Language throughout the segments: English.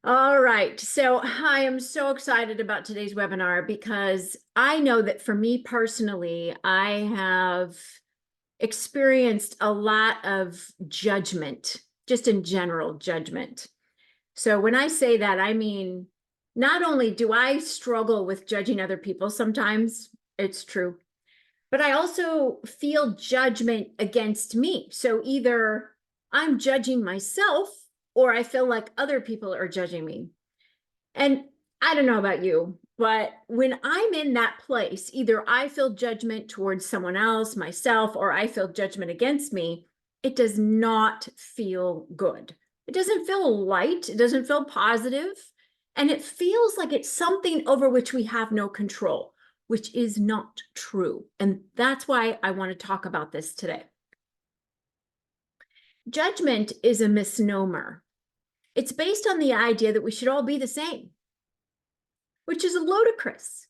All right. So I am so excited about today's webinar because I know that for me personally, I have experienced a lot of judgment, just in general judgment. So when I say that, I mean, not only do I struggle with judging other people, sometimes it's true, but I also feel judgment against me. So either I'm judging myself or I feel like other people are judging me. And I don't know about you, but when I'm in that place, either I feel judgment towards someone else, myself, or I feel judgment against me, it does not feel good. It doesn't feel light. It doesn't feel positive. And it feels like it's something over which we have no control, which is not true. And that's why I want to talk about this today. Judgment is a misnomer. It's based on the idea that we should all be the same, which is ludicrous.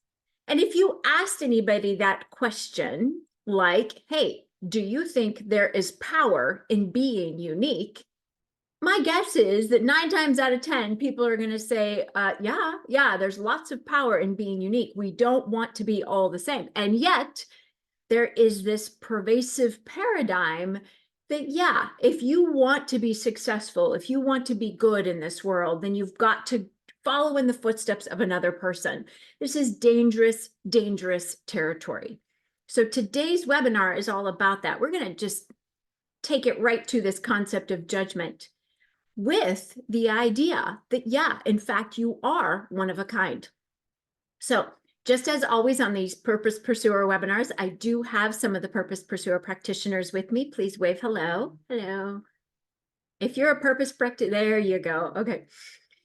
And if you asked anybody that question, like, hey, do you think there is power in being unique? My guess is that 9 times out of 10, people are going to say, yeah, there's lots of power in being unique. We don't want to be all the same. And yet, there is this pervasive paradigm that, yeah, if you want to be successful, if you want to be good in this world, then you've got to follow in the footsteps of another person. This is dangerous, dangerous territory. So today's webinar is all about that. We're going to just take it right to this concept of judgment with the idea that, yeah, in fact, you are one of a kind. So just as always on these Purpose Pursuer webinars, I do have some of the Purpose Pursuer practitioners with me. Please wave hello. Hello. If you're a purpose practitioner, there you go. Okay.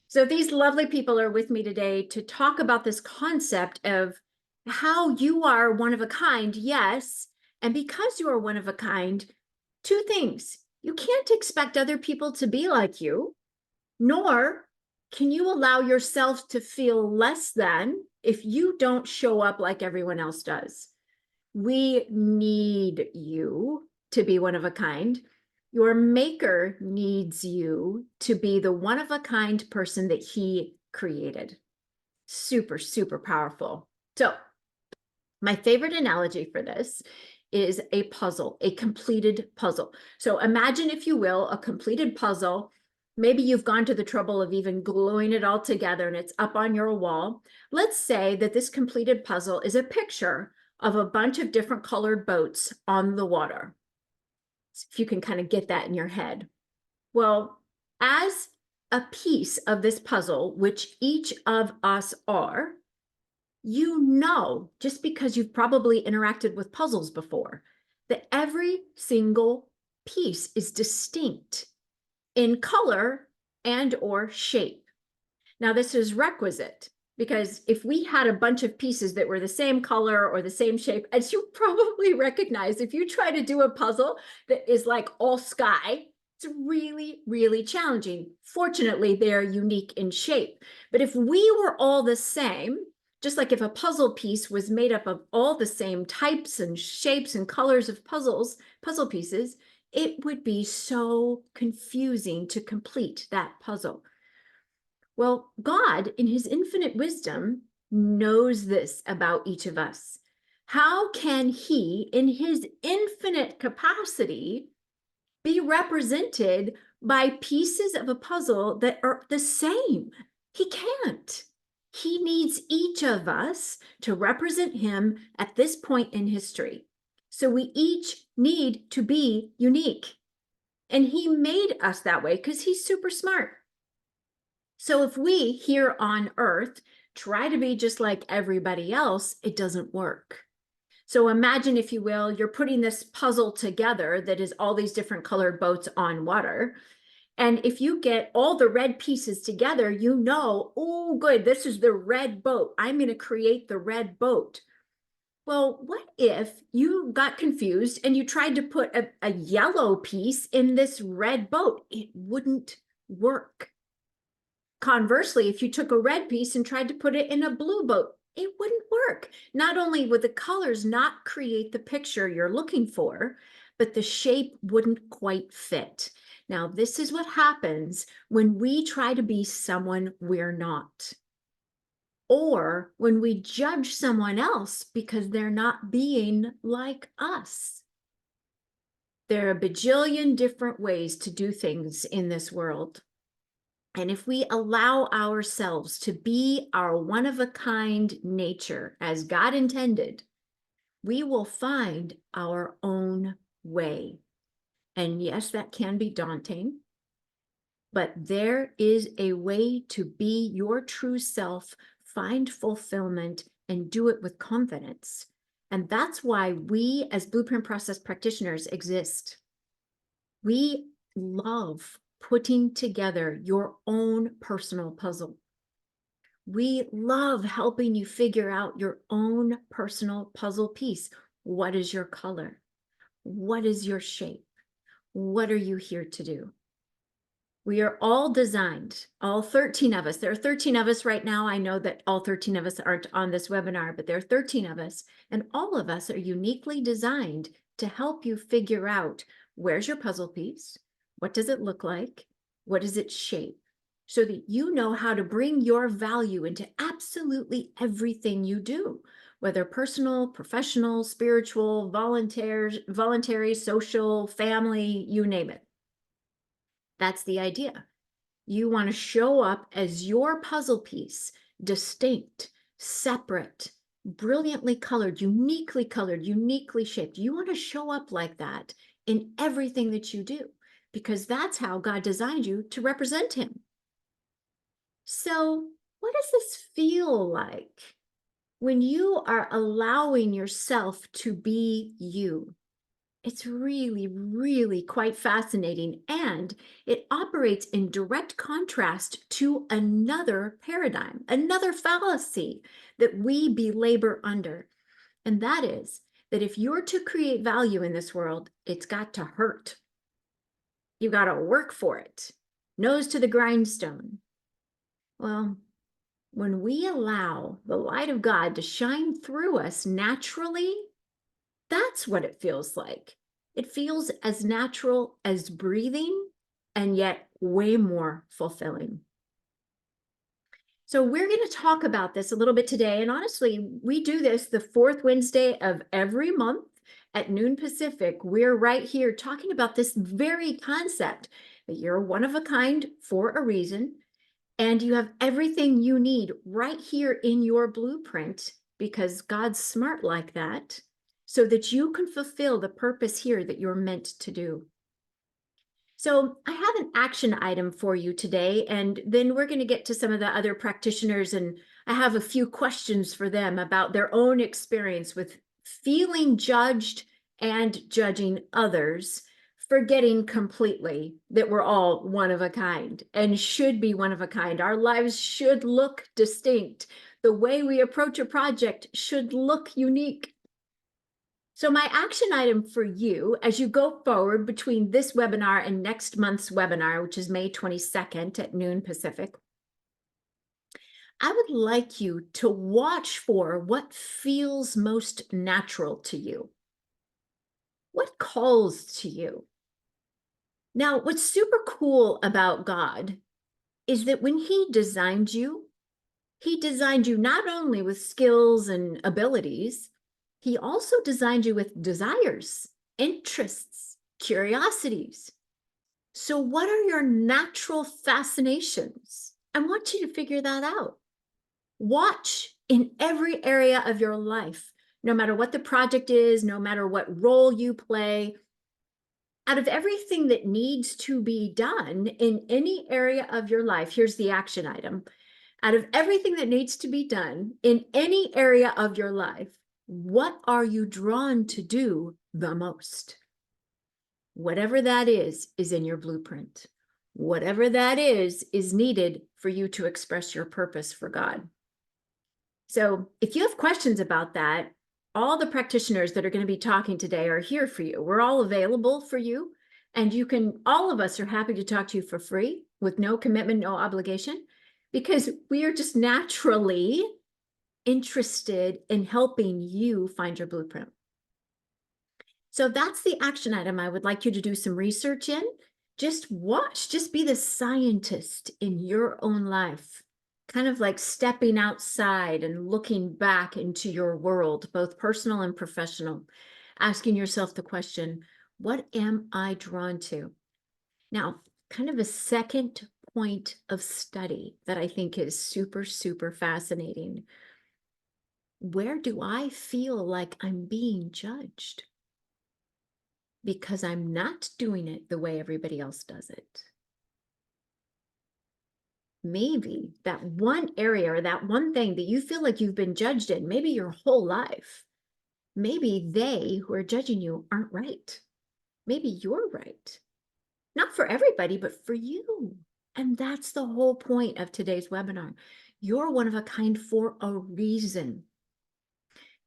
So these lovely people are with me today to talk about this concept of how you are one of a kind, yes. And because you are one of a kind, two things. You can't expect other people to be like you, nor can you allow yourself to feel less than if you don't show up like everyone else does. We need you to be one of a kind. Your maker needs you to be the one of a kind person that he created. Super, super powerful. So my favorite analogy for this is a puzzle, a completed puzzle. So imagine, if you will, a completed puzzle. Maybe you've gone to the trouble of even gluing it all together and it's up on your wall. Let's say that this completed puzzle is a picture of a bunch of different colored boats on the water. So if you can kind of get that in your head. Well, as a piece of this puzzle, which each of us are, you know, just because you've probably interacted with puzzles before, that every single piece is distinct in color and or shape. Now, this is requisite because if we had a bunch of pieces that were the same color or the same shape, as you probably recognize, if you try to do a puzzle that is like all sky, it's really, really challenging. Fortunately, they're unique in shape. But if we were all the same, just like if a puzzle piece was made up of all the same types and shapes and colors of puzzle pieces, it would be so confusing to complete that puzzle. Well, God, in his infinite wisdom, knows this about each of us. How can he, in his infinite capacity, be represented by pieces of a puzzle that are the same? He can't. He needs each of us to represent him at this point in history. So we each need to be unique. And he made us that way because he's super smart. So if we here on Earth try to be just like everybody else, it doesn't work. So imagine, if you will, you're putting this puzzle together that is all these different colored boats on water. And if you get all the red pieces together, you know, oh, good, this is the red boat. I'm going to create the red boat. Well, what if you got confused and you tried to put a yellow piece in this red boat? It wouldn't work. Conversely, if you took a red piece and tried to put it in a blue boat, it wouldn't work. Not only would the colors not create the picture you're looking for, but the shape wouldn't quite fit. Now, this is what happens when we try to be someone we're not, or when we judge someone else because they're not being like us. There are a bajillion different ways to do things in this world. And if we allow ourselves to be our one-of-a-kind nature as God intended, we will find our own way. And yes, that can be daunting, but there is a way to be your true self, find fulfillment, and do it with confidence. And that's why we as Blueprint Process practitioners exist. We love putting together your own personal puzzle. We love helping you figure out your own personal puzzle piece. What is your color? What is your shape? What are you here to do? We are all designed, all 13 of us. There are 13 of us right now. I know that all 13 of us aren't on this webinar, but there are 13 of us, and all of us are uniquely designed to help you figure out where's your puzzle piece, what does it look like, what is its shape, so that you know how to bring your value into absolutely everything you do, whether personal, professional, spiritual, voluntary, social, family, you name it. That's the idea. You want to show up as your puzzle piece, distinct, separate, brilliantly colored, uniquely shaped. You want to show up like that in everything that you do, because that's how God designed you to represent him. So, what does this feel like when you are allowing yourself to be you? It's really, really quite fascinating, and it operates in direct contrast to another paradigm, another fallacy that we belabor under. And that is that if you're to create value in this world, it's got to hurt. You got to work for it, nose to the grindstone. Well, when we allow the light of God to shine through us naturally, that's what it feels like. It feels as natural as breathing, and yet way more fulfilling. So we're going to talk about this a little bit today. And honestly, we do this the fourth Wednesday of every month at noon Pacific. We're right here talking about this very concept that you're one of a kind for a reason, and you have everything you need right here in your blueprint, because God's smart like that, so that you can fulfill the purpose here that you're meant to do. So I have an action item for you today, and then we're going to get to some of the other practitioners, and I have a few questions for them about their own experience with feeling judged and judging others, forgetting completely that we're all one of a kind and should be one of a kind. Our lives should look distinct. The way we approach a project should look unique. So my action item for you as you go forward between this webinar and next month's webinar, which is May 22nd at noon Pacific, I would like you to watch for what feels most natural to you. What calls to you? Now, what's super cool about God is that when he designed you not only with skills and abilities, he also designed you with desires, interests, curiosities. So what are your natural fascinations? I want you to figure that out. Watch in every area of your life, no matter what the project is, no matter what role you play. Out of everything that needs to be done in any area of your life, here's the action item. Out of everything that needs to be done in any area of your life, what are you drawn to do the most? Whatever that is in your blueprint. Whatever that is needed for you to express your purpose for God. So if you have questions about that, all the practitioners that are going to be talking today are here for you. We're all available for you. And you can, all of us are happy to talk to you for free with no commitment, no obligation, because we are just naturally interested in helping you find your blueprint. So that's the action item I would like you to do some research in. Just watch, just be the scientist in your own life, kind of like stepping outside and looking back into your world, both personal and professional, asking yourself the question, what am I drawn to? Now, kind of a second point of study that I think is super, super fascinating. Where do I feel like I'm being judged? Because I'm not doing it the way everybody else does it. Maybe that one area or that one thing that you feel like you've been judged in, maybe your whole life, maybe they who are judging you aren't right. Maybe you're right. Not for everybody, but for you. And that's the whole point of today's webinar. You're one of a kind for a reason.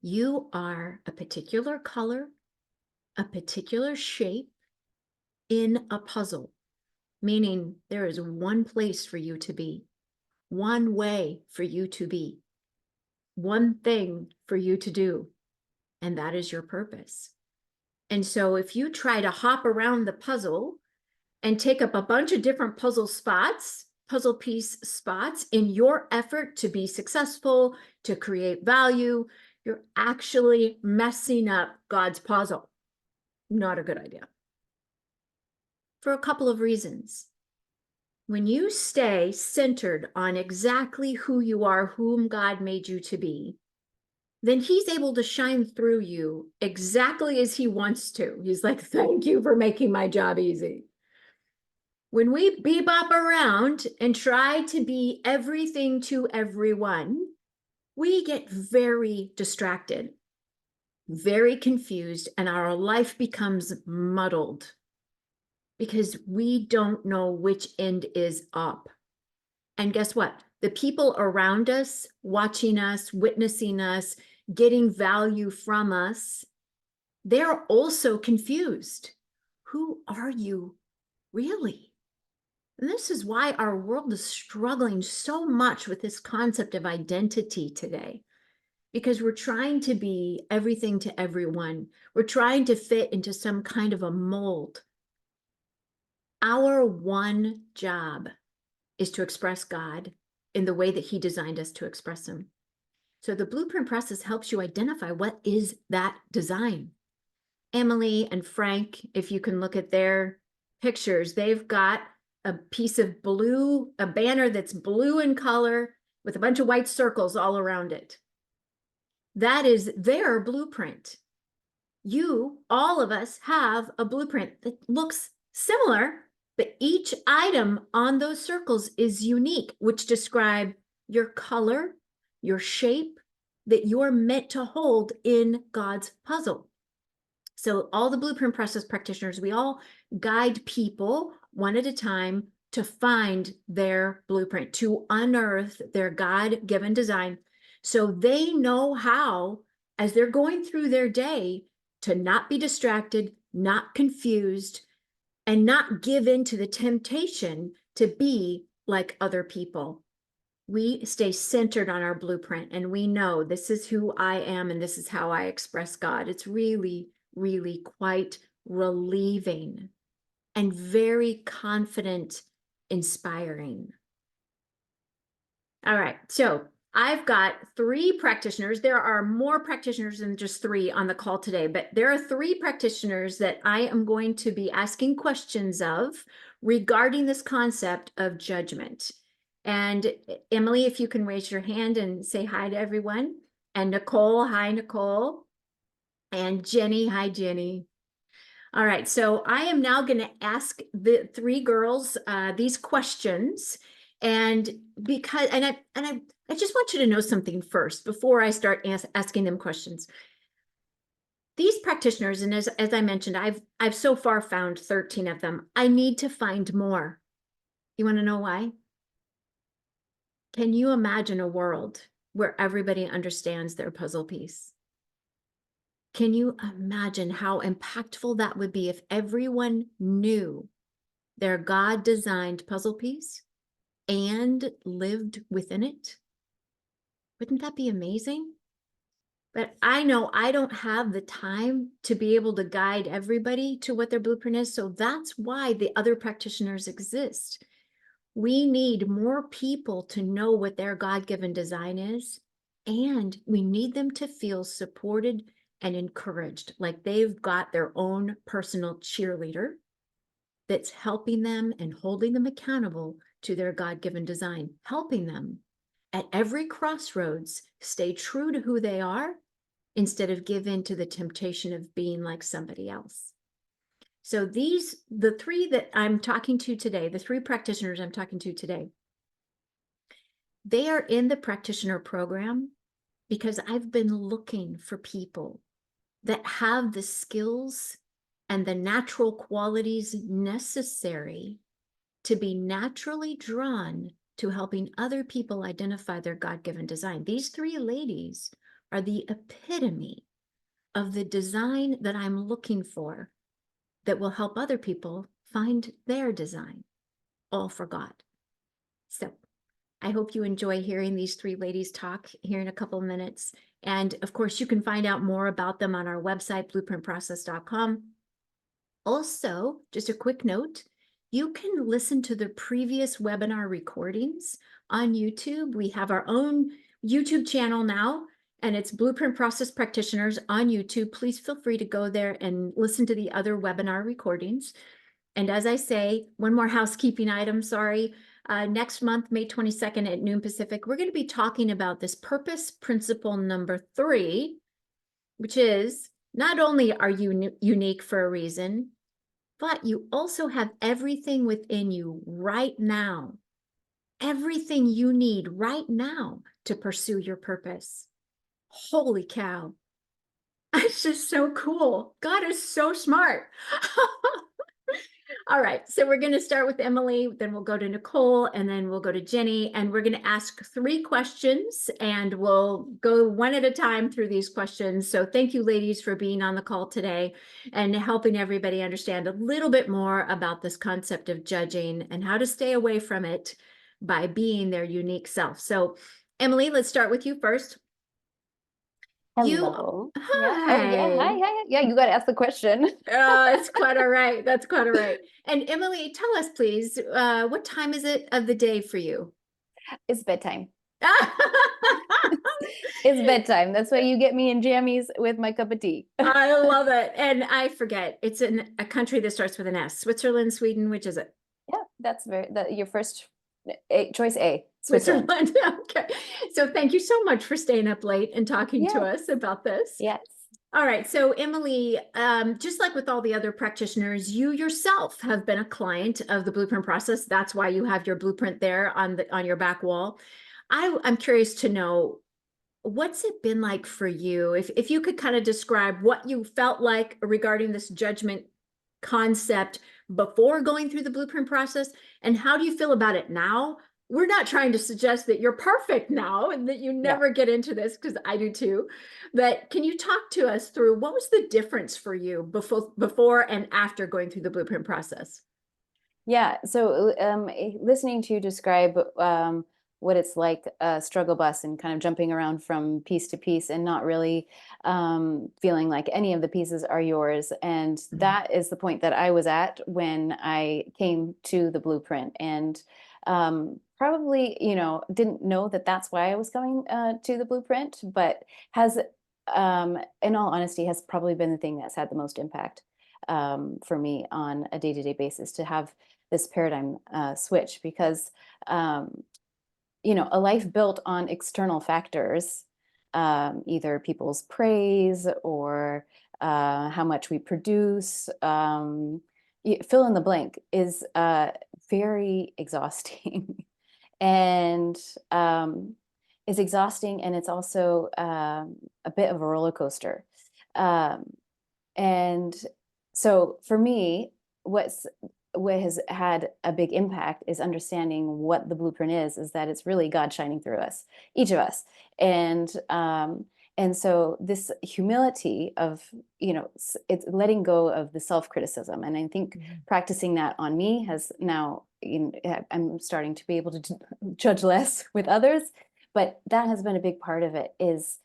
You are a particular color, a particular shape in a puzzle, meaning there is one place for you to be, one way for you to be, one thing for you to do, and that is your purpose. And so if you try to hop around the puzzle and take up a bunch of different puzzle piece spots in your effort to be successful, to create value, you're actually messing up God's puzzle. Not a good idea. For a couple of reasons. When you stay centered on exactly who you are, whom God made you to be, then he's able to shine through you exactly as he wants to. He's like, thank you for making my job easy. When we bebop around and try to be everything to everyone, we get very distracted, very confused, and our life becomes muddled because we don't know which end is up. And guess what? The people around us, watching us, witnessing us, getting value from us, they're also confused. Who are you really? And this is why our world is struggling so much with this concept of identity today, because we're trying to be everything to everyone. We're trying to fit into some kind of a mold. Our one job is to express God in the way that he designed us to express him. So the blueprint process helps you identify what is that design. Emily and Frank, if you can look at their pictures, they've got a piece of blue, a banner that's blue in color with a bunch of white circles all around it. That is their blueprint. You, all of us, have a blueprint that looks similar, but each item on those circles is unique, which describe your color, your shape that you're meant to hold in God's puzzle. So all the blueprint process practitioners, we all guide people one at a time to find their blueprint, to unearth their God-given design, so they know how, as they're going through their day, to not be distracted, not confused, and not give in to the temptation to be like other people. We stay centered on our blueprint, and we know this is who I am and this is how I express God. It's really, really quite relieving and very confident, inspiring. All right, so I've got 3 practitioners. There are more practitioners than just 3 on the call today, but there are 3 practitioners that I am going to be asking questions of regarding this concept of judgment. And Emily, if you can raise your hand and say hi to everyone. And Nicole, hi, Nicole. And Jenny, hi, Jenny. All right, so I am now going to ask the 3 girls these questions, and I just want you to know something first before I start asking them questions. These practitioners, and as I mentioned, I've so far found 13 of them. I need to find more. You want to know why? Can you imagine a world where everybody understands their puzzle piece? Can you imagine how impactful that would be if everyone knew their God-designed puzzle piece and lived within it? Wouldn't that be amazing? But I know I don't have the time to be able to guide everybody to what their blueprint is. So that's why the other practitioners exist. We need more people to know what their God-given design is, and we need them to feel supported and encouraged, like they've got their own personal cheerleader that's helping them and holding them accountable to their God-given design, helping them at every crossroads stay true to who they are instead of give in to the temptation of being like somebody else. So the three that I'm talking to today, the three practitioners I'm talking to today, they are in the practitioner program because I've been looking for people that have the skills and the natural qualities necessary to be naturally drawn to helping other people identify their God-given design. These three ladies are the epitome of the design that I'm looking for that will help other people find their design, all for God. So I hope you enjoy hearing these three ladies talk here in a couple of minutes. And of course, you can find out more about them on our website, blueprintprocess.com. Also, just a quick note, you can listen to the previous webinar recordings on YouTube. We have our own YouTube channel now, and it's Blueprint Process Practitioners on YouTube. Please feel free to go there and listen to the other webinar recordings. And as I say, one more housekeeping item, sorry. Next month, May 22nd at noon Pacific, we're going to be talking about this purpose principle number 3, which is not only are you unique for a reason, but you also have everything within you right now, everything you need right now to pursue your purpose. Holy cow. It's just so cool. God is so smart. All right, so we're going to start with Emily, then we'll go to Nicole, and then we'll go to Jenny, and we're going to ask 3 questions, and we'll go one at a time through these questions. So thank you, ladies, for being on the call today and helping everybody understand a little bit more about this concept of judging and how to stay away from it by being their unique self. So Emily, let's start with you first. Hello. Yeah. Oh, yeah. Hi. Hi. Yeah, you got to ask the question. It's quite all right. That's quite all right. And Emily, tell us, please, what time is it of the day for you? It's bedtime. It's bedtime. That's why you get me in jammies with my cup of tea. I love it. And I forget, it's in a country that starts with an S. Switzerland, Sweden, which is it? Yeah, that's your first choice A, Switzerland. Switzerland. Okay. So thank you so much for staying up late and talking to Yeah. us about this. Yes. All right, so Emily, just like with all the other practitioners, you yourself have been a client of the Blueprint process. That's why you have your blueprint there on your back wall. I'm curious to know, what's it been like for you? If you could kind of describe what you felt like regarding this judgment concept before going through the blueprint process, and how do you feel about it now? We're not trying to suggest that you're perfect now and that you never get into this, because I do too. But can you talk to us through what was the difference for you before and after going through the blueprint process? Yeah. So listening to you describe what it's like a struggle bus and kind of jumping around from piece to piece and not really feeling like any of the pieces are yours. And that is the point that I was at when I came to the blueprint, and probably, didn't know that that's why I was going to the blueprint, but has, in all honesty, has probably been the thing that's had the most impact for me on a day-to-day basis, to have this paradigm switch, because a life built on external factors, either people's praise or how much we produce, fill in the blank, is very exhausting. And is exhausting, and it's also a bit of a roller coaster. And so for me, what has had a big impact is understanding what the blueprint is that it's really God shining through us, each of us. And so this humility of, it's letting go of the self-criticism. And I think practicing that on me has now, I'm starting to be able to judge less with others, but that has been a big part of it, is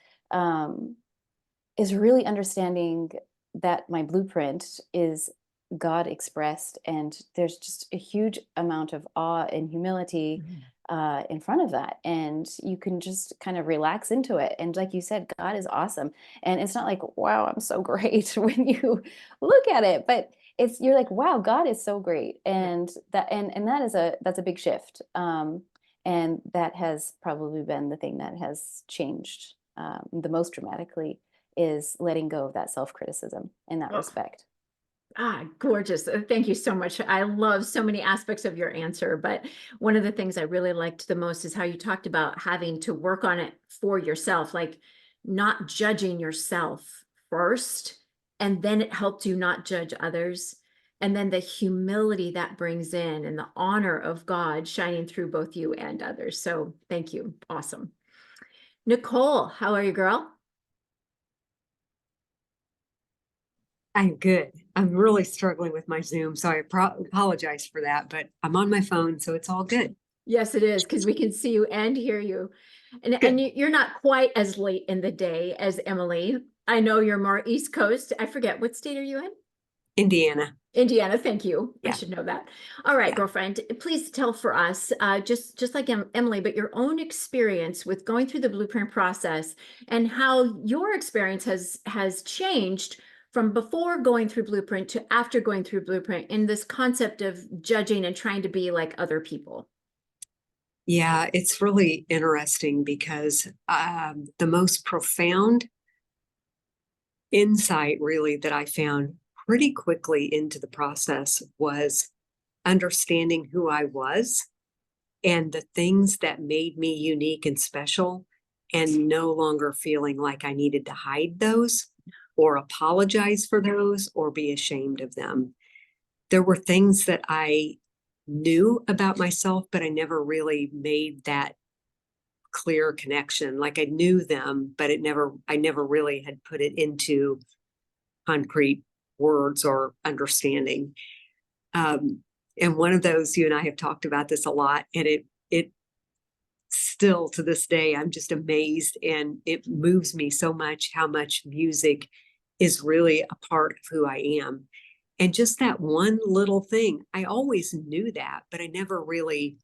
is really understanding that my blueprint is God expressed, and there's just a huge amount of awe and humility Mhm. in front of that, and you can just kind of relax into it. And like you said, God is awesome, and it's not like, wow, I'm so great when you look at it, but it's, you're like, wow, God is so great, Yeah. and that is that's a big shift, and that has probably been the thing that has changed the most dramatically, is letting go of that self-criticism in that Oh, respect. gorgeous. Thank you so much. I love so many aspects of your answer, but one of the things I really liked the most is how you talked about having to work on it for yourself, like not judging yourself first, and then it helped you not judge others. And then the humility that brings in and the honor of God shining through both you and others. So thank you. Awesome. Nicole, how are you, girl? I'm good. I'm really struggling with my Zoom, so I apologize for that, but I'm on my phone, so it's all good. Yes, it is, because we can see you and hear you. And Good. you're not quite as late in the day as Emily. I know you're more East Coast. I forget, what state are you in? Indiana. Indiana, thank you. I Yeah. should know that. All right, Yeah. girlfriend, please tell for us, just like Emily, but your own experience with going through the blueprint process and how your experience has changed from before going through blueprint to after going through blueprint in this concept of judging and trying to be like other people. Yeah, it's really interesting because the most profound insight really that I found pretty quickly into the process was understanding who I was and the things that made me unique and special, and no longer feeling like I needed to hide those or apologize for those or be ashamed of them. There were things that I knew about myself, but I never really made that clear connection. Like I knew them, but I never really had put it into concrete words or understanding. Um, and one of those, you and I have talked about this a lot, and it still to this day, I'm just amazed, and it moves me so much how much music is really a part of who I am. And just that one little thing, I always knew that, but I never really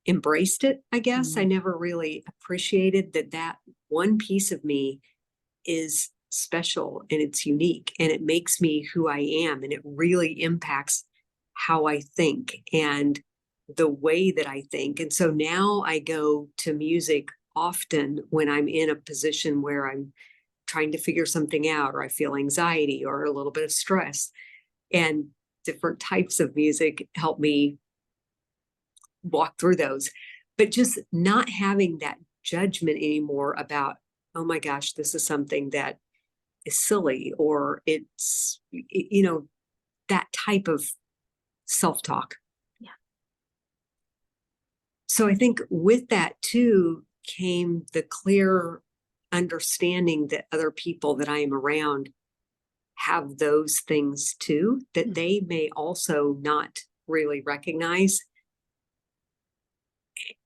embraced it, I guess. I Mm. never really appreciated that that one piece of me is special and it's unique and it makes me who I am, and it really impacts how I think and the way that I think. And so now I go to music often when I'm in a position where I'm trying to figure something out, or I feel anxiety or a little bit of stress. And different types of music help me walk through those. But just not having that judgment anymore about, oh my gosh, this is something that is silly, or it's, that type of self talk. Yeah. So I think with that too came the clear understanding that other people that I am around have those things too, that they may also not really recognize.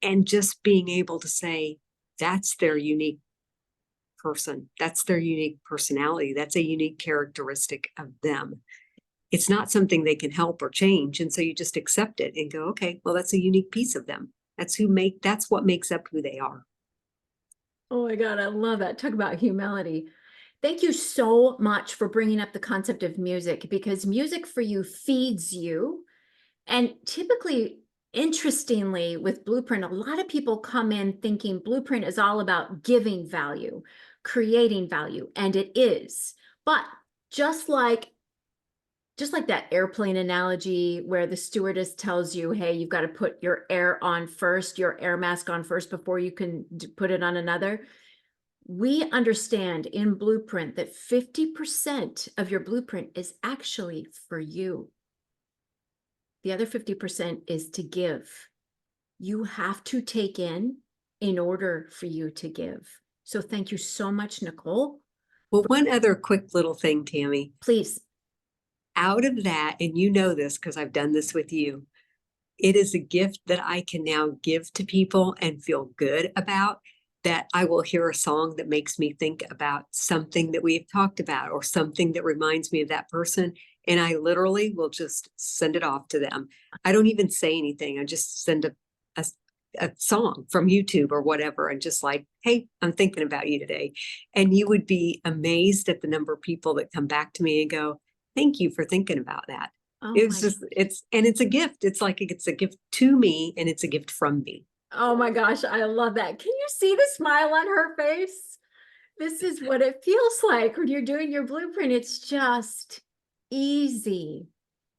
And just being able to say, that's their unique person, that's their unique personality, that's a unique characteristic of them. It's not something they can help or change. And so you just accept it and go, okay, well, that's a unique piece of them. That's what makes up who they are. Oh my God, I love that. Talk about humility. Thank you so much for bringing up the concept of music, because music for you feeds you. And typically, interestingly, with Blueprint, a lot of people come in thinking Blueprint is all about giving value, creating value, and it is. But just like just like that airplane analogy where the stewardess tells you, hey, you've got to put your air on first, your air mask on first before you can put it on another. We understand in Blueprint that 50% of your blueprint is actually for you. The other 50% is to give. You have to take in order for you to give. So thank you so much, Nicole. Well, one other quick little thing, Tammy, Please. out of that, and you know this because I've done this with you, it is a gift that I can now give to people and feel good about, that I will hear a song that makes me think about something that we've talked about or something that reminds me of that person. And I literally will just send it off to them. I don't even say anything. I just send a song from YouTube or whatever, and just like, hey, I'm thinking about you today. And you would be amazed at the number of people that come back to me and go, thank you for thinking about that. Oh It's my, just, it's a gift. It's like it's a gift to me and it's a gift from me. oh my gosh, I love that. Can you see the smile on her face? This is what it feels like when you're doing your blueprint. It's just easy.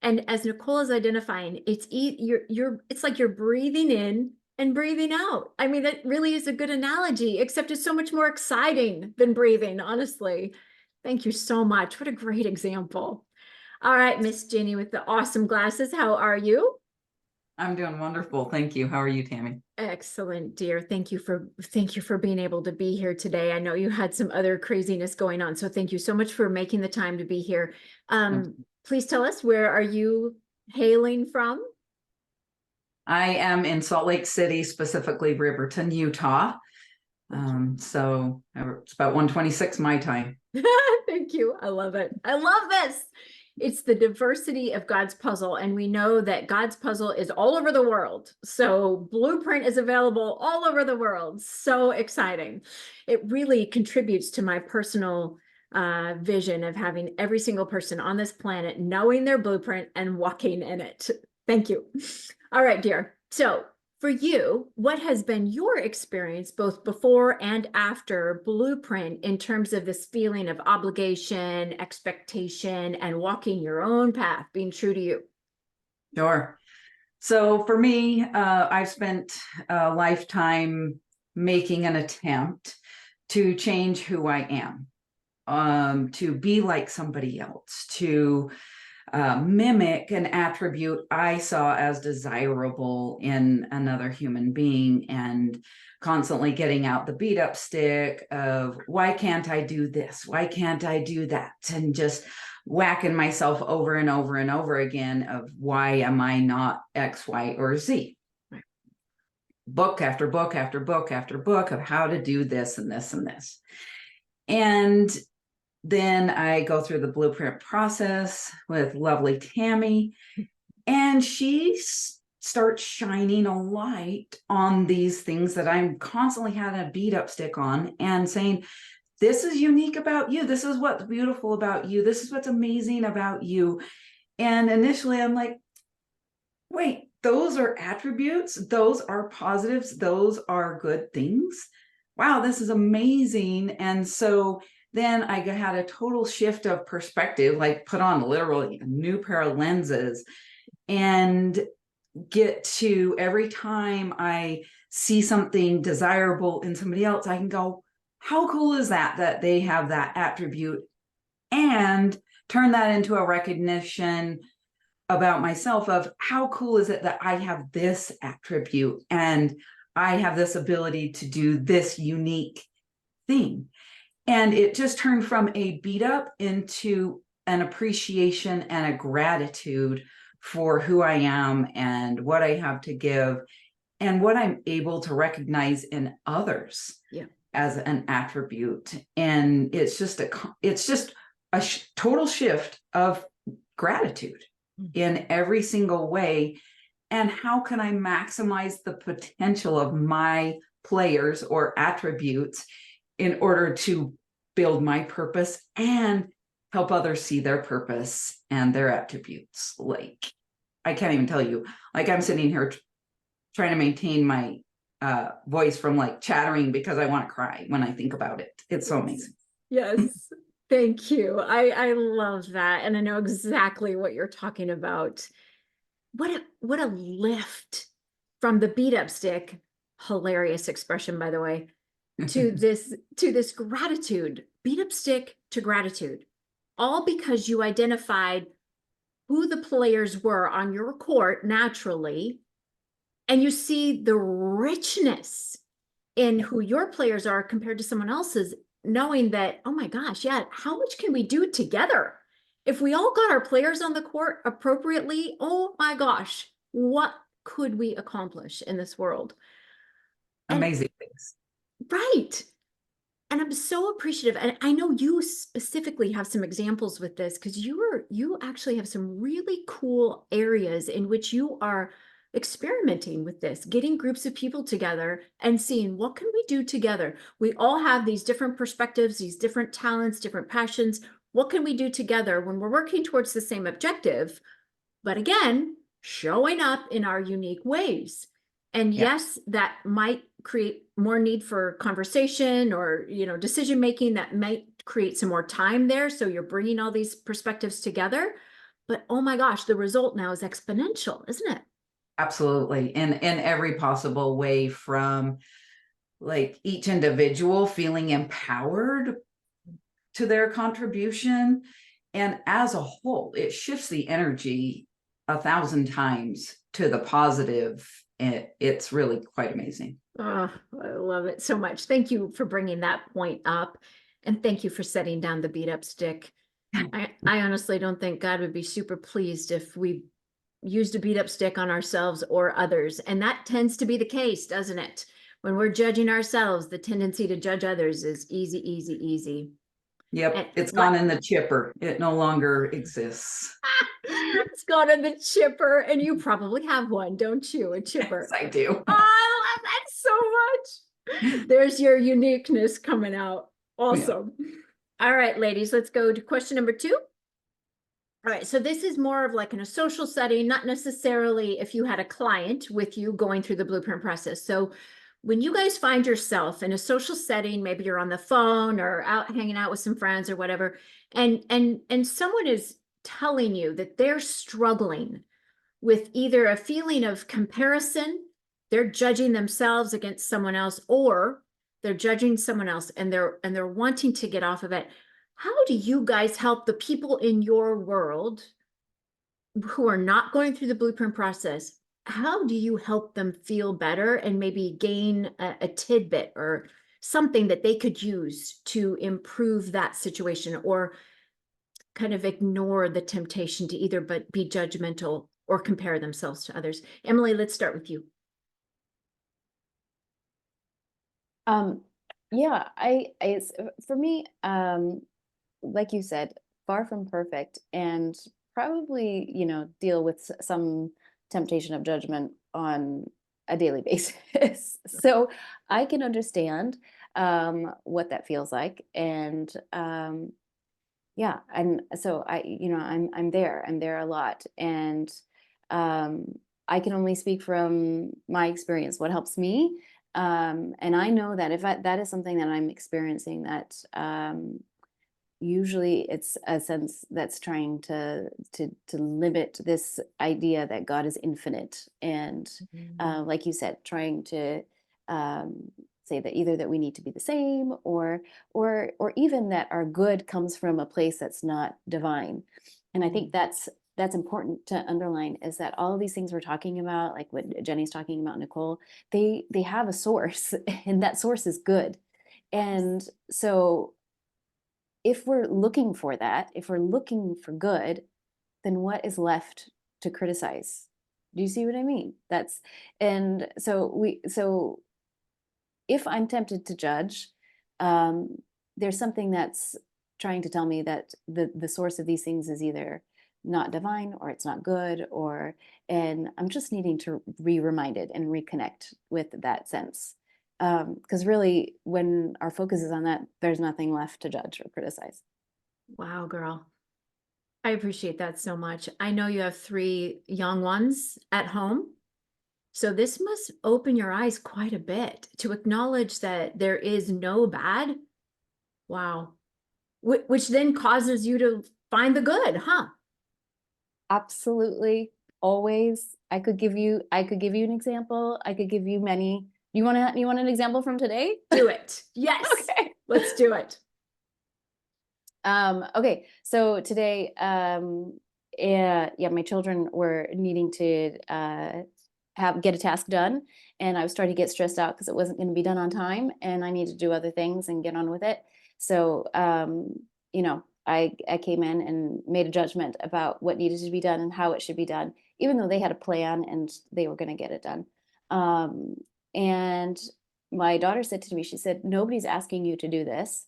And as Nicole is identifying, it's like you're breathing in and breathing out. I mean, that really is a good analogy, except it's so much more exciting than breathing, honestly. Thank you so much. What a great example. All right, Miss Jenny with the awesome glasses, how are you? I'm doing wonderful. Thank you. How are you, Tammy? Excellent, dear. Thank you for being able to be here today. I know you had some other craziness going on, so thank you so much for making the time to be here. Please tell us, where are you hailing from? I am in Salt Lake City, specifically Riverton, Utah. So it's about 1:26 my time. Thank you. I love it. I love this. It's the diversity of God's puzzle. And we know that God's puzzle is all over the world. So Blueprint is available all over the world. So exciting. It really contributes to my personal vision of having every single person on this planet knowing their blueprint and walking in it. Thank you. All right, dear. So for you, what has been your experience both before and after Blueprint in terms of this feeling of obligation, expectation, and walking your own path, being true to you? Sure. So for me, I've spent a lifetime making an attempt to change who I am, to be like somebody else, to mimic an attribute I saw as desirable in another human being, and constantly getting out the beat up stick of, why can't I do this? Why can't I do that? And just whacking myself over and over and over again of, why am I not X, Y, or Z? Right. Book after book after book after book of how to do this and this and this. And then I go through the blueprint process with lovely Tammy, and she starts shining a light on these things that I'm constantly having a beat up stick on, and saying, this is unique about you. This is what's beautiful about you. This is what's amazing about you. And initially I'm like, wait, those are attributes. Those are positives. Those are good things. Wow, this is amazing. And so then I had a total shift of perspective, like put on literally a new pair of lenses, and get to, every time I see something desirable in somebody else, I can go, how cool is that they have that attribute, and turn that into a recognition about myself of, how cool is it that I have this attribute and I have this ability to do this unique thing. And it just turned from a beat up into an appreciation and a gratitude for who I am and what I have to give and what I'm able to recognize in others as an attribute. And it's just a total shift of gratitude in every single way. And how can I maximize the potential of my players or attributes in order to build my purpose and help others see their purpose and their attributes? Like, I can't even tell you, like, I'm sitting here trying to maintain my voice from like chattering because I want to cry when I think about it. It's so amazing. Yes. Thank you. I love that. And I know exactly what you're talking about. What a lift from the beat up stick, hilarious expression, by the way, to this gratitude, beat up stick to gratitude, all because you identified who the players were on your court naturally, and you see the richness in who your players are compared to someone else's, knowing that, oh my gosh, yeah, how much can we do together? If we all got our players on the court appropriately, oh my gosh, what could we accomplish in this world? Amazing things. Right. And I'm so appreciative. And I know you specifically have some examples with this because you actually have some really cool areas in which you are experimenting with this, getting groups of people together and seeing what can we do together. We all have these different perspectives, these different talents, different passions. What can we do together when we're working towards the same objective? But again, showing up in our unique ways. And Yeah. yes, that might create more need for conversation or, decision making that might create some more time there. So you're bringing all these perspectives together. But oh my gosh, the result now is exponential, isn't it? Absolutely. In every possible way, from like each individual feeling empowered to their contribution. And as a whole, it shifts the energy 1,000 times to the positive. It's really quite amazing. Oh, I love it so much. Thank you for bringing that point up. And thank you for setting down the beat up stick. I honestly don't think God would be super pleased if we used a beat up stick on ourselves or others. And that tends to be the case, doesn't it? When we're judging ourselves, the tendency to judge others is easy, easy, easy. Yep, And it's gone in the chipper. It no longer exists. it's gone in the chipper, and you probably have one, don't you? A chipper. Yes, I do. Oh, I love that so much. There's your uniqueness coming out. Awesome. All right, ladies, let's go to question number 2. All right, so this is more of like in a social setting, not necessarily if you had a client with you going through the blueprint process. So when you guys find yourself in a social setting, maybe you're on the phone or out hanging out with some friends or whatever, and someone is telling you that they're struggling with either a feeling of comparison, they're judging themselves against someone else, or they're judging someone else and they're wanting to get off of it. How do you guys help the people in your world who are not going through the blueprint process? How do you help them feel better and maybe gain a tidbit or something that they could use to improve that situation, or kind of ignore the temptation to either but be judgmental or compare themselves to others? Emily, let's start with you. Yeah, it's for me, like you said, far from perfect, and probably, deal with some temptation of judgment on a daily basis. So I can understand what that feels like. And yeah, and so I'm there a lot. And I can only speak from my experience, what helps me. And I know that if that is something that I'm experiencing, that usually it's a sense that's trying to limit this idea that God is infinite, and like you said, trying to say that either that we need to be the same, or even that our good comes from a place that's not divine. And I think that's important to underline, is that all of these things we're talking about, like what Jenny's talking about, Nicole, they have a source, and that source is good. And so if we're looking for that, if we're looking for good, then what is left to criticize? Do you see what I mean? And so if I'm tempted to judge, there's something that's trying to tell me that the source of these things is either not divine, or it's not good, and I'm just needing to be reminded and reconnect with that sense. Because really, when our focus is on that, there's nothing left to judge or criticize. Wow, girl. I appreciate that so much. I know you have 3 young ones at home. So this must open your eyes quite a bit to acknowledge that there is no bad. Wow. Which then causes you to find the good, huh? Absolutely, always. I could give you an example. I could give you many. You want an example from today? Do it. Yes. Okay. Let's do it. Okay, so today, my children were needing to get a task done, and I was starting to get stressed out because it wasn't going to be done on time, and I needed to do other things and get on with it. So, I came in and made a judgment about what needed to be done and how it should be done, even though they had a plan and they were going to get it done. And my daughter said to me, she said, nobody's asking you to do this.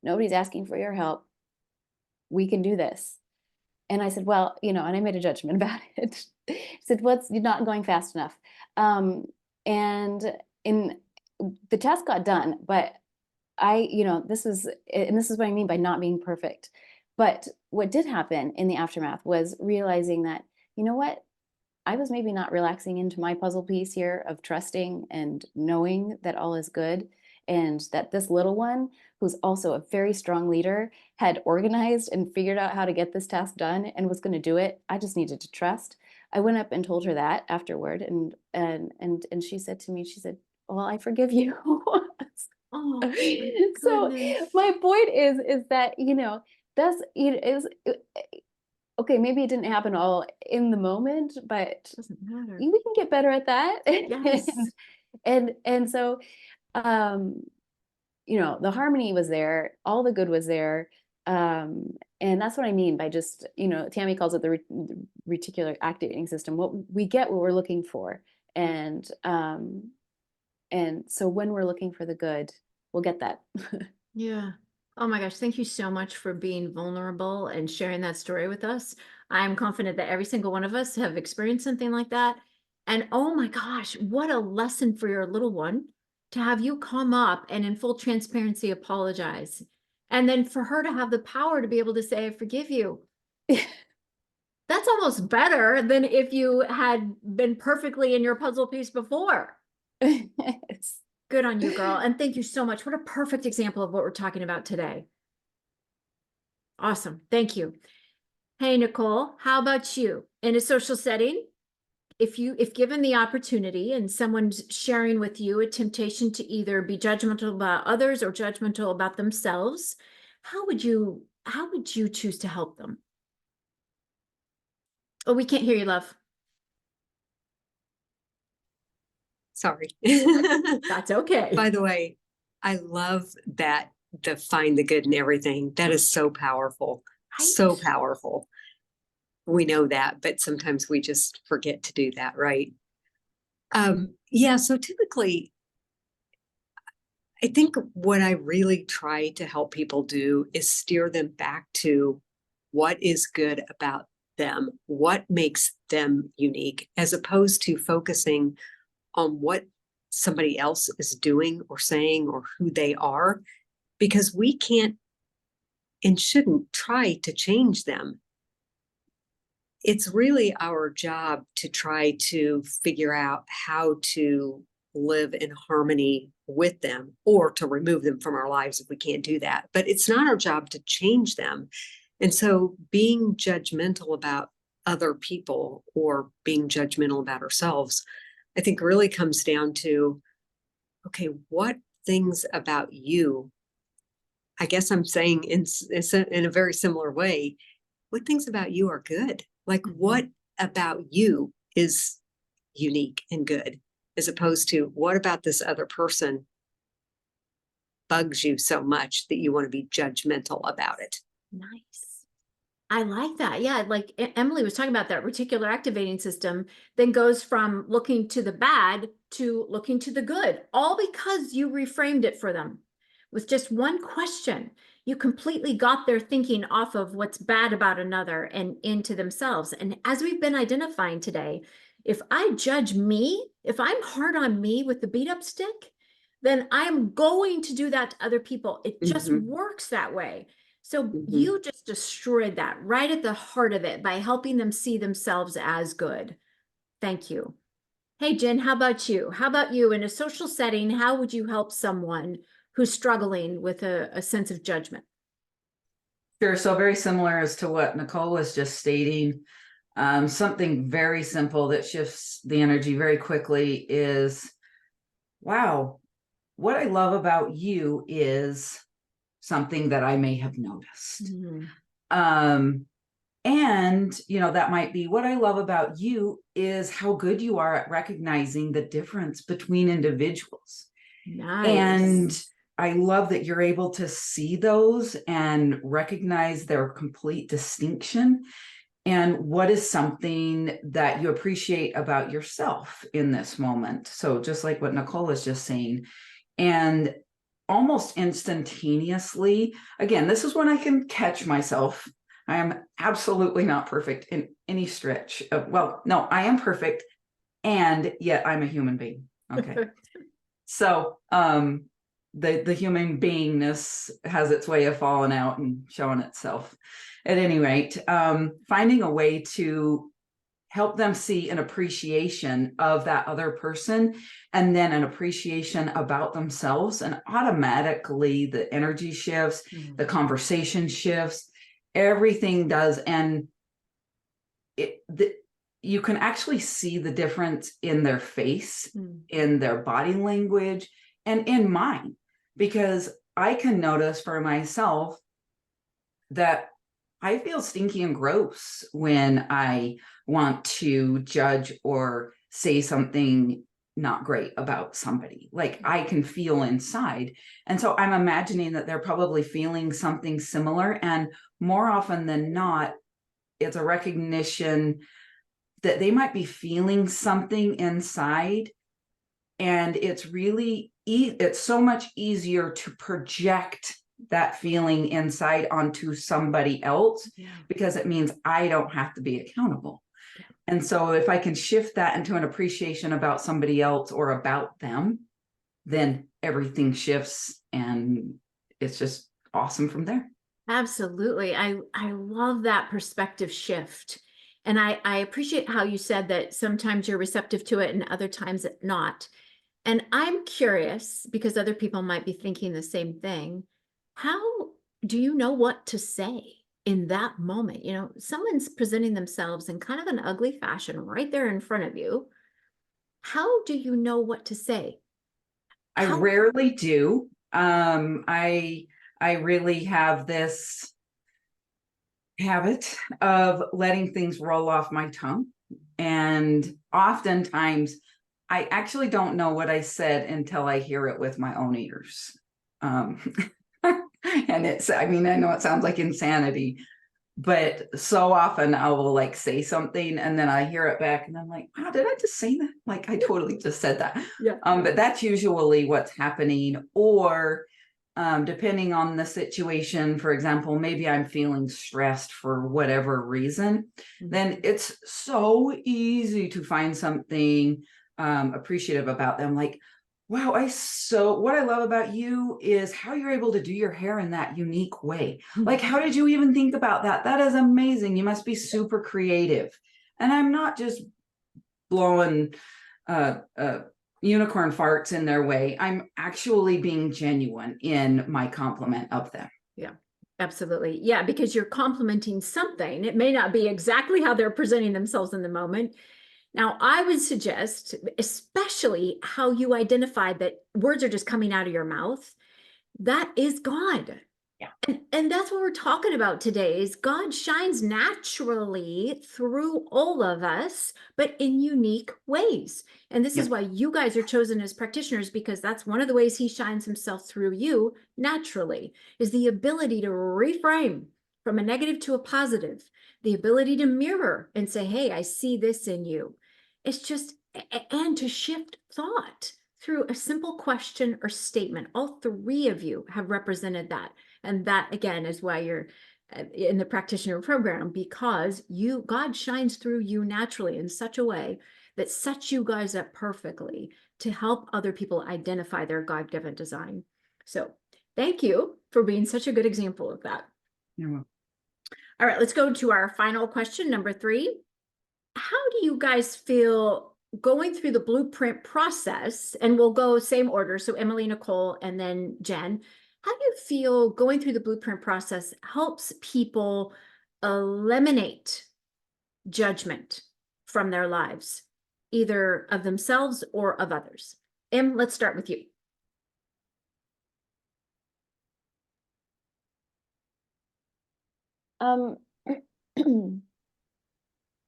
Nobody's asking for your help. We can do this. And I said, well, and I made a judgment about it. She said, you're not going fast enough. And the task got done, but this is what I mean by not being perfect. But what did happen in the aftermath was realizing that, you know what? I was maybe not relaxing into my puzzle piece here of trusting and knowing that all is good, and that this little one, who's also a very strong leader, had organized and figured out how to get this task done and was going to do it. I just needed to trust. I went up and told her that afterward, and she said to me, she said, well, I forgive you. Oh, So goodness. my point is that, that's, okay, maybe it didn't happen all in the moment, but Doesn't matter. we can get better at that. Yes. And so, the harmony was there, all the good was there. And that's what I mean by just, Tammy calls it the reticular activating system. We get what we're looking for. And so when we're looking for the good, we'll get that. Yeah. Oh my gosh, thank you so much for being vulnerable and sharing that story with us. I'm confident that every single one of us have experienced something like that. And oh my gosh, what a lesson for your little one to have you come up and in full transparency apologize. And then for her to have the power to be able to say, I forgive you. That's almost better than if you had been perfectly in your puzzle piece before. It's Good on you, girl. And thank you so much. What a perfect example of what we're talking about today. Awesome. Thank you. Hey, Nicole, how about you? In a social setting, if given the opportunity and someone's sharing with you a temptation to either be judgmental about others or judgmental about themselves, how would you choose to help them? Oh, we can't hear you, love. Sorry. That's okay. By the way, I love that the find the good in everything. That is so powerful. Right? So powerful. We know that, but sometimes we just forget to do that, right? Yeah, so typically, I think what I really try to help people do is steer them back to what is good about them, what makes them unique, as opposed to focusing on what somebody else is doing or saying or who they are, because we can't and shouldn't try to change them. It's really our job to try to figure out how to live in harmony with them, or to remove them from our lives if we can't do that. But it's not our job to change them. And so being judgmental about other people or being judgmental about ourselves, I think really comes down to, okay, what things about you, I guess I'm saying in a very similar way, what things about you are good? Like, what about you is unique and good, as opposed to what about this other person bugs you so much that you want to be judgmental about it. Nice. I like that. Yeah, like Emily was talking about, that reticular activating system then goes from looking to the bad to looking to the good, all because you reframed it for them. With just one question, you completely got their thinking off of what's bad about another and into themselves. And as we've been identifying today, if I judge me, if I'm hard on me with the beat up stick, then I'm going to do that to other people. It just works that way. So you just destroyed that right at the heart of it by helping them see themselves as good. Thank you. Hey, Jen, how about you? How about you in a social setting? How would you help someone who's struggling with a sense of judgment? Sure. So very similar as to what Nicole was just stating. Something very simple that shifts the energy very quickly is, wow, what I love about you is something that I may have noticed. And, that might be, what I love about you is how good you are at recognizing the difference between individuals. Nice. And I love that you're able to see those and recognize their complete distinction. And what is something that you appreciate about yourself in this moment? So just like what Nicole was just saying, and almost instantaneously, again, this is when I can catch myself. I am absolutely not perfect in any stretch of, well, no, I am perfect, and yet I'm a human being. Okay. So the human beingness has its way of falling out and showing itself. At any rate, finding a way to help them see an appreciation of that other person, and then an appreciation about themselves, and automatically the energy shifts, the conversation shifts, everything does. And you can actually see the difference in their face, in their body language, and in mine, because I can notice for myself that I feel stinky and gross when I want to judge or say something not great about somebody. Like, I can feel inside. And so I'm imagining that they're probably feeling something similar. And more often than not, it's a recognition that they might be feeling something inside. And it's really, it's so much easier to project that feeling inside onto somebody else, because it means I don't have to be accountable. And so if I can shift that into an appreciation about somebody else or about them, then everything shifts, and it's just awesome from there. Absolutely. I love that perspective shift. And I appreciate how you said that sometimes you're receptive to it and other times not. And I'm curious, because other people might be thinking the same thing. How do you know what to say in that moment? You know, someone's presenting themselves in kind of an ugly fashion right there in front of you. How do you know what to say? I rarely do. I really have this habit of letting things roll off my tongue. And oftentimes I actually don't know what I said until I hear it with my own ears. And it's, I mean, I know it sounds like insanity, but so often I will like say something and then I hear it back and I'm like, wow, did I just say that? Like, I totally just said that. Yeah. But that's usually what's happening. Or depending on the situation, for example, maybe I'm feeling stressed for whatever reason, then it's so easy to find something appreciative about them. Like, wow, what I love about you is how you're able to do your hair in that unique way. Like, how did you even think about that? That is amazing. You must be super creative. And I'm not just blowing unicorn farts in their way. I'm actually being genuine in my compliment of them. Yeah, absolutely. Yeah, because you're complimenting something. It may not be exactly how they're presenting themselves in the moment. Now, I would suggest, especially how you identified that words are just coming out of your mouth, that is God. Yeah. And that's what we're talking about today is God shines naturally through all of us, but in unique ways. And this is why you guys are chosen as practitioners, because that's one of the ways he shines himself through you naturally, is the ability to reframe from a negative to a positive, the ability to mirror and say, hey, I see this in you. It's just, and to shift thought through a simple question or statement. All three of you have represented that. And that, again, is why you're in the practitioner program, because God shines through you naturally in such a way that sets you guys up perfectly to help other people identify their God-given design. So thank you for being such a good example of that. You're welcome. All right, let's go to our final question, number 3. How do you guys feel going through the blueprint process? And we'll go same order. So Emily, Nicole, and then Jen. How do you feel going through the blueprint process helps people eliminate judgment from their lives, either of themselves or of others? Em, let's start with you.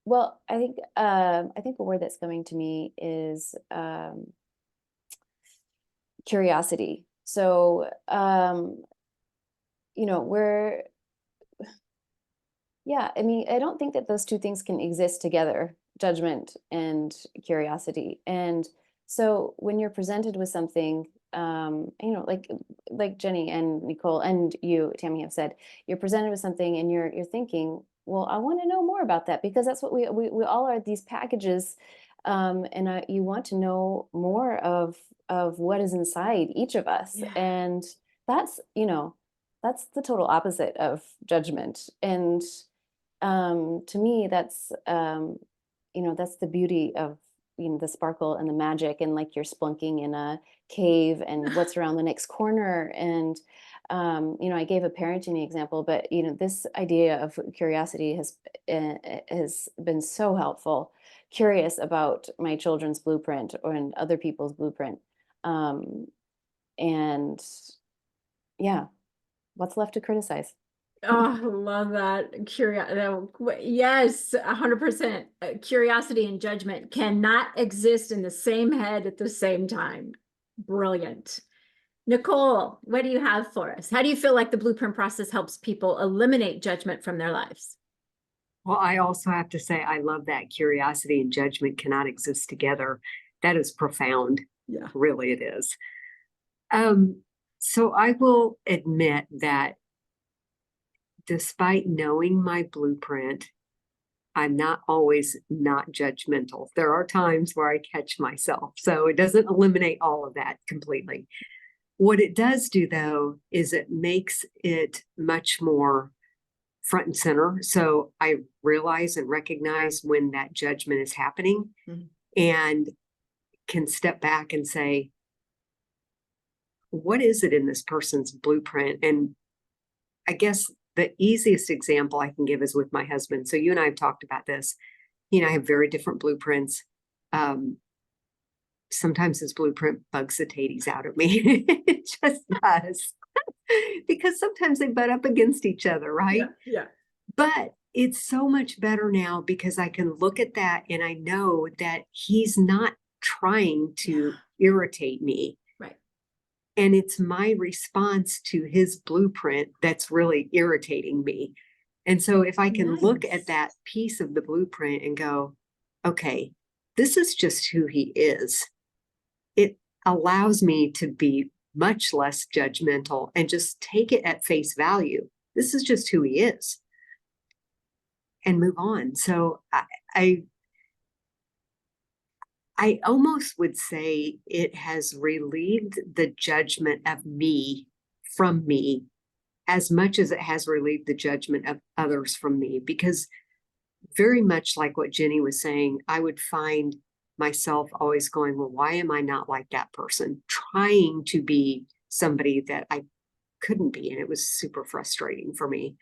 Well, I think a word that's coming to me is curiosity. So, you know, Yeah, I mean, I don't think that those two things can exist together, judgment and curiosity. And so when you're presented with something, like Jenny and Nicole and you, Tammy, have said, you're presented with something and you're thinking, well, I want to know more about that, because that's what we all are, these packages, and you want to know more of what is inside each of us, Yeah. and that's that's the total opposite of judgment. And to me, that's that's the beauty of the sparkle and the magic, and like you're splunking in a cave and what's around the next corner. And I gave a parenting example, but this idea of curiosity has been so helpful. Curious about my children's blueprint or in other people's blueprint, and yeah, what's left to criticize? Oh, I love that. Yes, 100%. Curiosity and judgment cannot exist in the same head at the same time. Brilliant. Nicole, what do you have for us? How do you feel like the blueprint process helps people eliminate judgment from their lives? Well, I also have to say, I love that curiosity and judgment cannot exist together. That is profound. Yeah. Really, it is. So I will admit that despite knowing my blueprint, I'm not always not judgmental. There are times where I catch myself. So it doesn't eliminate all of that completely. What it does do, though, is it makes it much more front and center. So I realize and recognize when that judgment is happening, and can step back and say, what is it in this person's blueprint? And I guess the easiest example I can give is with my husband. So you and I have talked about this. He and I have very different blueprints. Sometimes his blueprint bugs the taties out of me. It just does. Because sometimes they butt up against each other, right? Yeah. But it's so much better now because I can look at that and I know that he's not trying to irritate me. Right. And it's my response to his blueprint that's really irritating me. And so if I can look at that piece of the blueprint and go, okay, this is just who he is, it allows me to be much less judgmental and just take it at face value. This is just who he is, and move on. So I almost would say it has relieved the judgment of me from me as much as it has relieved the judgment of others from me, because very much like what Jenny was saying, I would find myself always going, well, why am I not like that person? Trying to be somebody that I couldn't be. And it was super frustrating for me.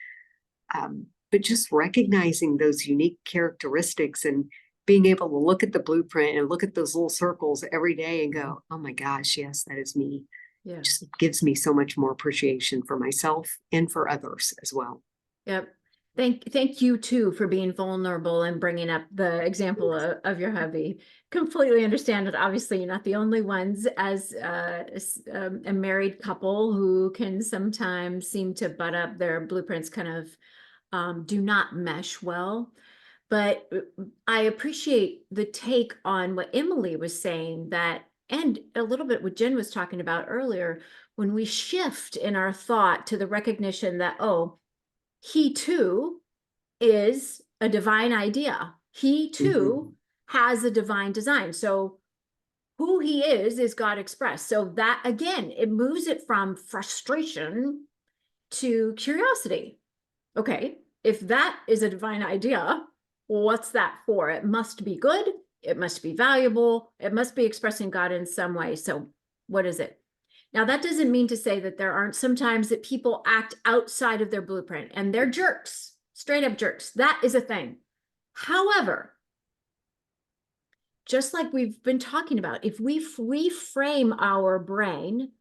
But just recognizing those unique characteristics and being able to look at the blueprint and look at those little circles every day and go, oh my gosh, yes, that is me. Yeah. Just gives me so much more appreciation for myself and for others as well. Yep. Thank you too for being vulnerable and bringing up the example of your hubby. Completely understand it. Obviously, you're not the only ones as a married couple who can sometimes seem to butt up. Their blueprints kind of do not mesh well. But I appreciate the take on what Emily was saying, that, and a little bit what Jen was talking about earlier, when we shift in our thought to the recognition that, oh, he too is a divine idea. He too has a divine design. So who he is God expressed. So that, again, it moves it from frustration to curiosity. Okay, if that is a divine idea, what's that for? It must be good. It must be valuable. It must be expressing God in some way. So what is it? Now, that doesn't mean to say that there aren't sometimes that people act outside of their blueprint and they're jerks, straight up jerks. That is a thing. However, just like we've been talking about, if we reframe our brain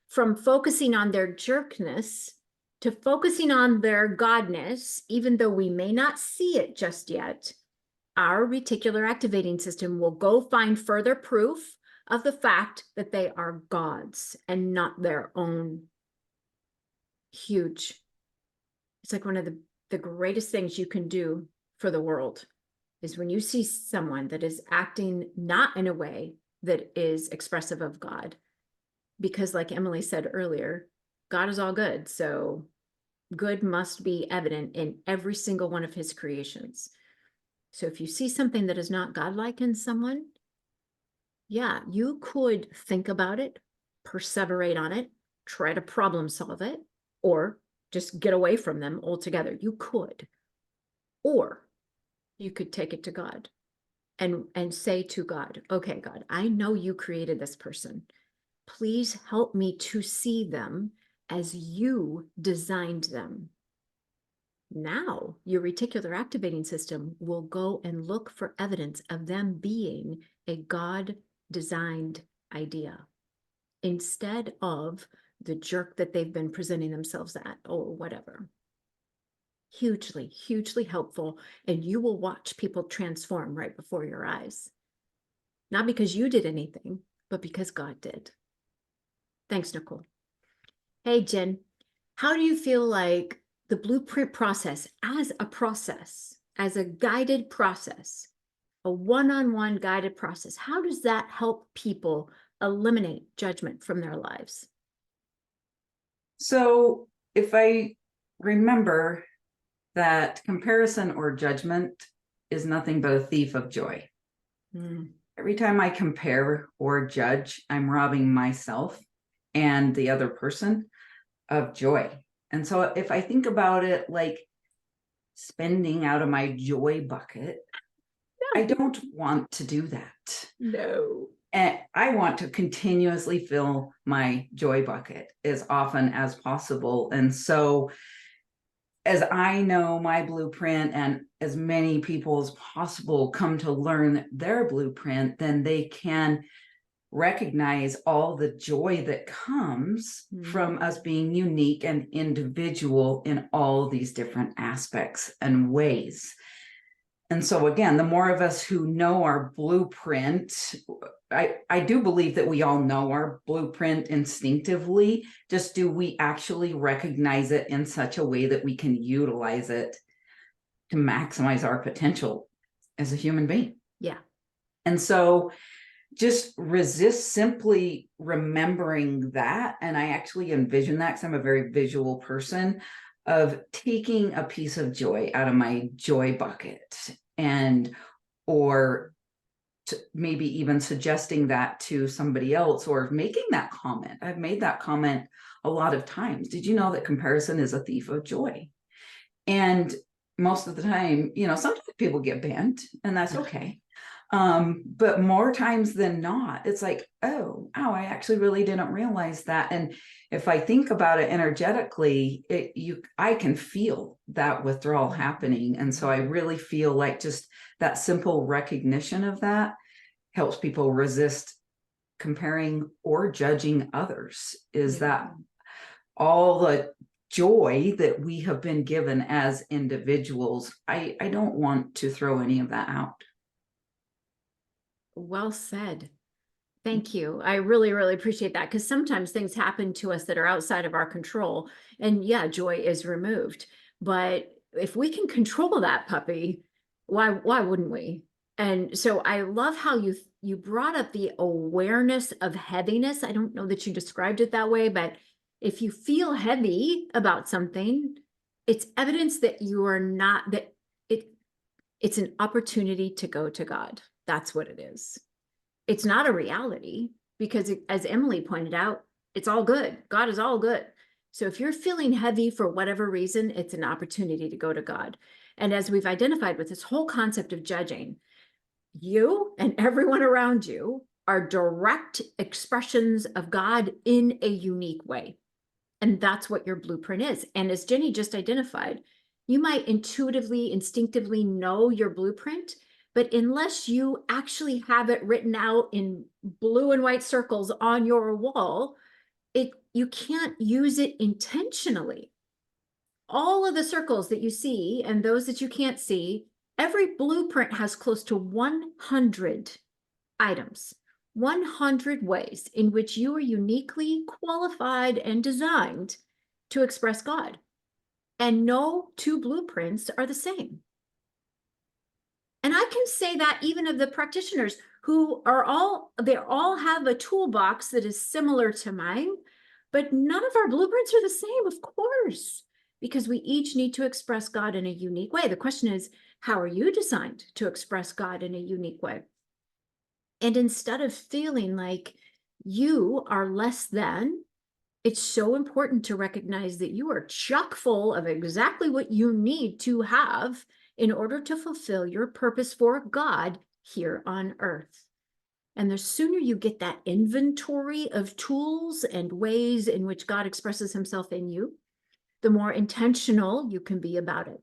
from focusing on their jerkness to focusing on their godness, even though we may not see it just yet, our reticular activating system will go find further proof of the fact that they are gods and not their own. Huge. It's like one of the the greatest things you can do for the world is when you see someone that is acting not in a way that is expressive of God. Because like Emily said earlier, God is all good. So good must be evident in every single one of his creations. So if you see something that is not godlike in someone, yeah, you could think about it, perseverate on it, try to problem solve it, or just get away from them altogether. You could. Or you could take it to God and say to God, okay, God, I know you created this person. Please help me to see them as you designed them. Now, your reticular activating system will go and look for evidence of them being a God-designed idea instead of the jerk that they've been presenting themselves at or whatever. Hugely, hugely helpful. And you will watch people transform right before your eyes. Not because you did anything, but because God did. Thanks, Nicole. Hey, Jen, how do you feel like the blueprint process, as a guided process, a one-on-one guided process, how does that help people eliminate judgment from their lives? So if I remember that comparison or judgment is nothing but a thief of joy. Every time I compare or judge, I'm robbing myself and the other person of joy. And so if I think about it like spending out of my joy bucket, I don't want to do that. No. And I want to continuously fill my joy bucket as often as possible. And so as I know my blueprint and as many people as possible come to learn their blueprint, then they can recognize all the joy that comes from us being unique and individual in all these different aspects and ways. And so again, the more of us who know our blueprint, I do believe that we all know our blueprint instinctively. Just do we actually recognize it in such a way that we can utilize it to maximize our potential as a human being? Yeah. And so just resist simply remembering that. And I actually envision that because I'm a very visual person, of taking a piece of joy out of my joy bucket and or maybe even suggesting that to somebody else or making that comment. I've made that comment a lot of times. Did you know that comparison is a thief of joy? And most of the time, sometimes people get bent and that's okay. But more times than not, it's like, oh, I actually really didn't realize that. And if I think about it energetically, I can feel that withdrawal happening. And so I really feel like just that simple recognition of that helps people resist comparing or judging others. Is that all the joy that we have been given as individuals? I don't want to throw any of that out. Well said. Thank you. I really, really appreciate that because sometimes things happen to us that are outside of our control. And yeah, joy is removed. But if we can control that puppy, why wouldn't we? And so I love how you brought up the awareness of heaviness. I don't know that you described it that way, but if you feel heavy about something, it's evidence that you are not, that it's an opportunity to go to God. That's what it is. It's not a reality because as Emily pointed out, it's all good. God is all good. So if you're feeling heavy for whatever reason, it's an opportunity to go to God. And as we've identified with this whole concept of judging, you and everyone around you are direct expressions of God in a unique way. And that's what your blueprint is. And as Jenny just identified, you might intuitively, instinctively know your blueprint, but unless you actually have it written out in blue and white circles on your wall, you can't use it intentionally. All of the circles that you see and those that you can't see, every blueprint has close to 100 items, 100 ways in which you are uniquely qualified and designed to express God. And no two blueprints are the same. And I can say that even of the practitioners who are they all have a toolbox that is similar to mine, but none of our blueprints are the same, of course, because we each need to express God in a unique way. The question is, how are you designed to express God in a unique way? And instead of feeling like you are less than, it's so important to recognize that you are chock full of exactly what you need to have in order to fulfill your purpose for God here on earth. And the sooner you get that inventory of tools and ways in which God expresses himself in you, the more intentional you can be about it.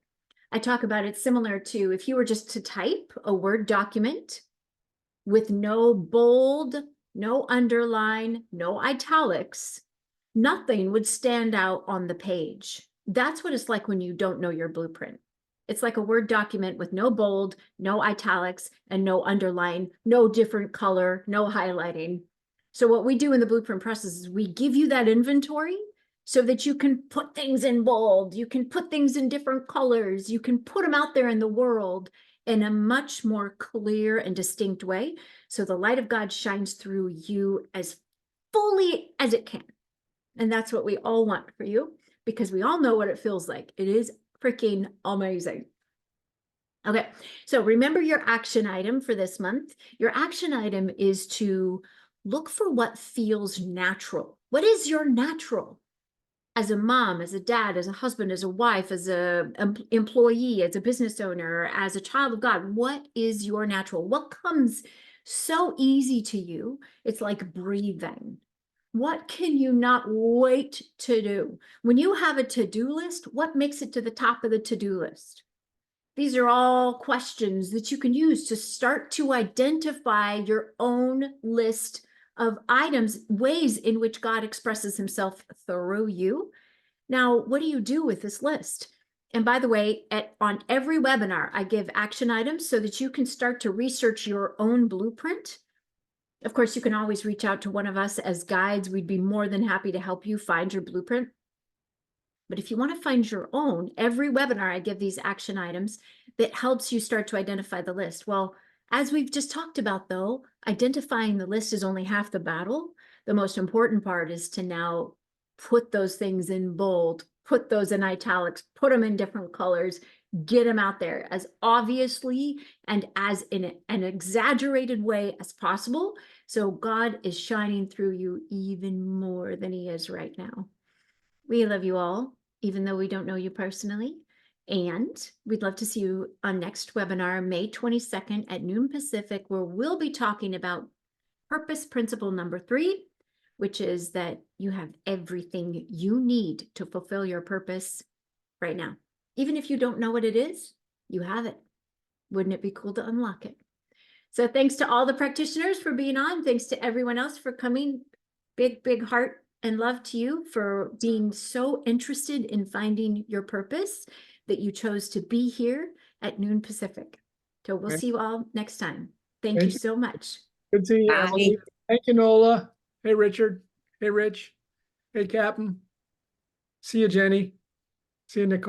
I talk about it similar to if you were just to type a Word document with no bold, no underline, no italics, nothing would stand out on the page. That's what it's like when you don't know your blueprint. It's like a Word document with no bold, no italics, and no underline, no different color, no highlighting. So what we do in the blueprint process is we give you that inventory so that you can put things in bold, you can put things in different colors, you can put them out there in the world in a much more clear and distinct way. So the light of God shines through you as fully as it can. And that's what we all want for you, because we all know what it feels like. It is freaking amazing. Okay, so remember your action item for this month. Your action item is to look for what feels natural. What is your natural? As a mom, as a dad, as a husband, as a wife, as a employee, as a business owner, as a child of God, what is your natural? What comes so easy to you? It's like breathing. What can you not wait to do? When you have a to-do list, what makes it to the top of the to-do list? These are all questions that you can use to start to identify your own list of items, ways in which God expresses himself through you. Now, what do you do with this list? And by the way, on every webinar, I give action items so that you can start to research your own blueprint. Of course, you can always reach out to one of us as guides. We'd be more than happy to help you find your blueprint. But if you want to find your own, every webinar, I give these action items that helps you start to identify the list. Well, as we've just talked about, though, identifying the list is only half the battle. The most important part is to now put those things in bold, put those in italics, put them in different colors, get them out there as obviously and as in an exaggerated way as possible. So God is shining through you even more than he is right now. We love you all, even though we don't know you personally. And we'd love to see you on next webinar, May 22nd at noon Pacific, where we'll be talking about purpose principle number 3, which is that you have everything you need to fulfill your purpose right now. Even if you don't know what it is, you have it. Wouldn't it be cool to unlock it? So thanks to all the practitioners for being on. Thanks to everyone else for coming. Big, big heart and love to you for being so interested in finding your purpose that you chose to be here at noon Pacific. So we'll see you all next time. Thank you so much. Good seeing you, Bye. Emily. Thank you, Nola. Hey, Richard. Hey, Rich. Hey, Captain. See you, Jenny. See you, Nicole.